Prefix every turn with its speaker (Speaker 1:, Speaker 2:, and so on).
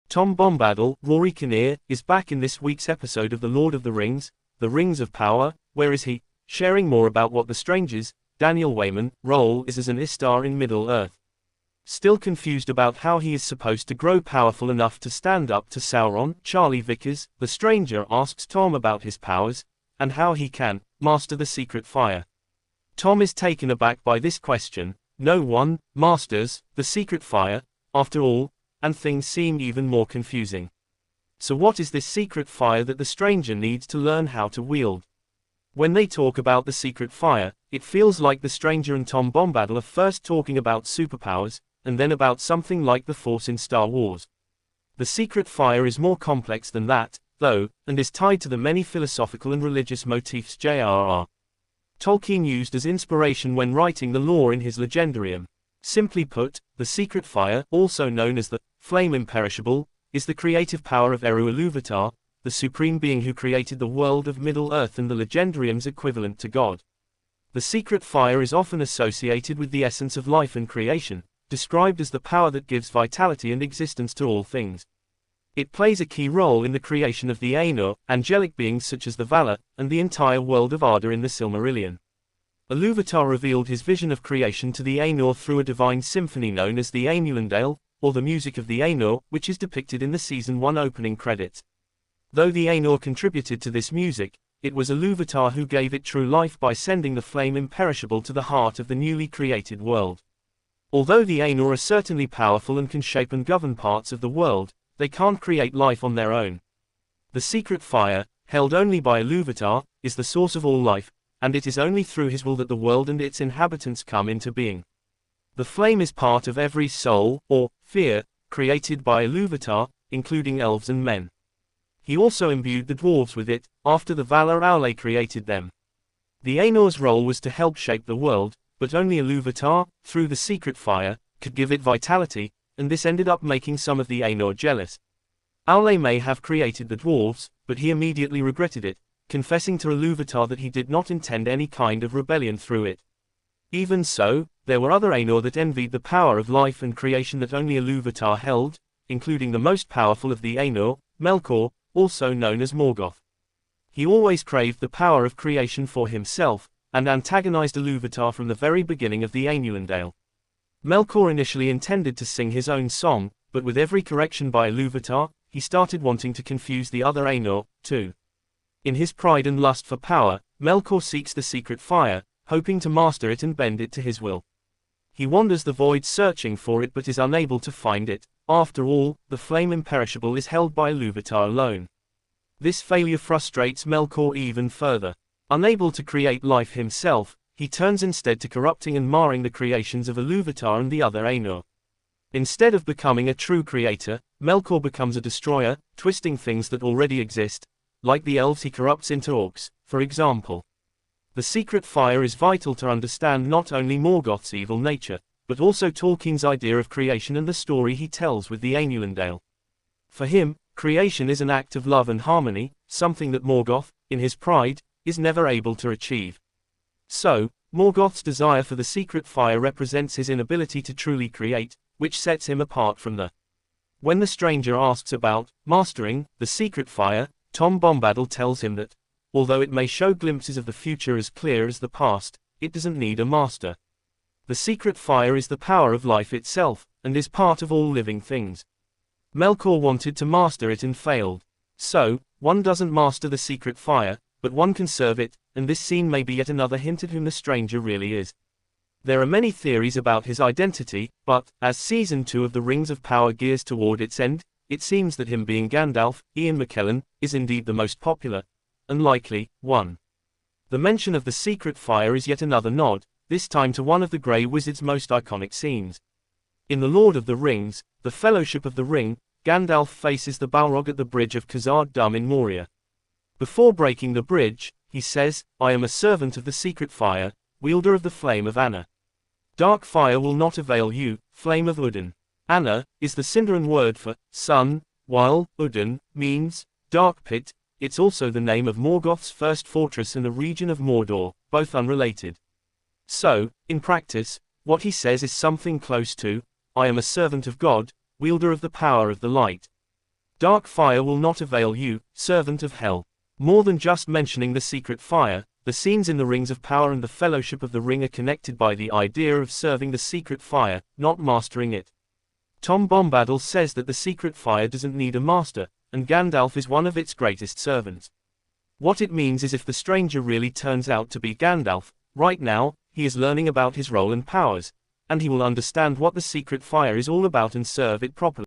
Speaker 1: Tom Bombadil, Rory Kinnear, is back in this week's episode of The Lord of the Rings, The Rings of Power. Where is he? Sharing more about what the Stranger's, Daniel Wayman, role is as an Istar in Middle-earth. Still confused about how he is supposed to grow powerful enough to stand up to Sauron, Charlie Vickers, the Stranger asks Tom about his powers, and how he can master the secret fire. Tom is taken aback by this question. No one masters the secret fire, after all, and things seem even more confusing. So what is this secret fire that the Stranger needs to learn how to wield? When they talk about the secret fire, it feels like the Stranger and Tom Bombadil are first talking about superpowers, and then about something like the Force in Star Wars. The secret fire is more complex than that, though, and is tied to the many philosophical and religious motifs J.R.R. Tolkien used as inspiration when writing the lore in his Legendarium. Simply put, the secret fire, also known as the flame imperishable, is the creative power of Eru Ilúvatar, the supreme being who created the world of Middle-earth and the Legendarium's equivalent to God. The secret fire is often associated with the essence of life and creation, described as the power that gives vitality and existence to all things. It plays a key role in the creation of the Ainur, angelic beings such as the Valar, and the entire world of Arda in the Silmarillion. Ilúvatar revealed his vision of creation to the Ainur through a divine symphony known as the Ainulindale, or the music of the Ainur, which is depicted in the Season 1 opening credits. Though the Ainur contributed to this music, it was Ilúvatar who gave it true life by sending the flame imperishable to the heart of the newly created world. Although the Ainur are certainly powerful and can shape and govern parts of the world, they can't create life on their own. The secret fire, held only by Ilúvatar, is the source of all life, and it is only through his will that the world and its inhabitants come into being. The flame is part of every soul, or fear, created by Ilúvatar, including elves and men. He also imbued the dwarves with it, after the Valar Aule created them. The Ainur's role was to help shape the world, but only Ilúvatar, through the secret fire, could give it vitality, and this ended up making some of the Ainur jealous. Aule may have created the dwarves, but he immediately regretted it, confessing to Ilúvatar that he did not intend any kind of rebellion through it. Even so, there were other Ainur that envied the power of life and creation that only Ilúvatar held, including the most powerful of the Ainur, Melkor, also known as Morgoth. He always craved the power of creation for himself, and antagonized Ilúvatar from the very beginning of the Ainulindale. Melkor initially intended to sing his own song, but with every correction by Ilúvatar, he started wanting to confuse the other Ainur, too. In his pride and lust for power, Melkor seeks the secret fire, hoping to master it and bend it to his will. He wanders the void searching for it but is unable to find it. After all, the flame imperishable is held by Ilúvatar alone. This failure frustrates Melkor even further. Unable to create life himself, he turns instead to corrupting and marring the creations of Ilúvatar and the other Ainur. Instead of becoming a true creator, Melkor becomes a destroyer, twisting things that already exist, like the elves he corrupts into orcs, for example. The secret fire is vital to understand not only Morgoth's evil nature, but also Tolkien's idea of creation and the story he tells with the Ainulindale. For him, creation is an act of love and harmony, something that Morgoth, in his pride, is never able to achieve. So, Morgoth's desire for the secret fire represents his inability to truly create, which sets him apart from the. When the Stranger asks about mastering the secret fire, Tom Bombadil tells him that, although it may show glimpses of the future as clear as the past, it doesn't need a master. The secret fire is the power of life itself, and is part of all living things. Melkor wanted to master it and failed. So, one doesn't master the secret fire, but one can serve it, and this scene may be yet another hint at whom the Stranger really is. There are many theories about his identity, but, as Season 2 of The Rings of Power gears toward its end, it seems that him being Gandalf, Ian McKellen, is indeed the most popular, and likely, one. The mention of the secret fire is yet another nod, this time to one of the Grey Wizard's most iconic scenes. In The Lord of the Rings, The Fellowship of the Ring, Gandalf faces the Balrog at the bridge of Khazad-dûm in Moria. Before breaking the bridge, he says, "I am a servant of the secret fire, wielder of the flame of Anna. Dark fire will not avail you, flame of Udin." Anna is the Sindarin word for sun, while Udin means dark pit. It's also the name of Morgoth's first fortress in the region of Mordor, both unrelated. So, in practice, what he says is something close to, "I am a servant of God, wielder of the power of the light." Dark fire will not avail you, servant of hell. More than just mentioning the secret fire, the scenes in the Rings of Power and the Fellowship of the Ring are connected by the idea of serving the secret fire, not mastering it. Tom Bombadil says that the secret fire doesn't need a master, and Gandalf is one of its greatest servants. What it means is if the stranger really turns out to be Gandalf, right now, he is learning about his role and powers, and he will understand what the secret fire is all about and serve it properly.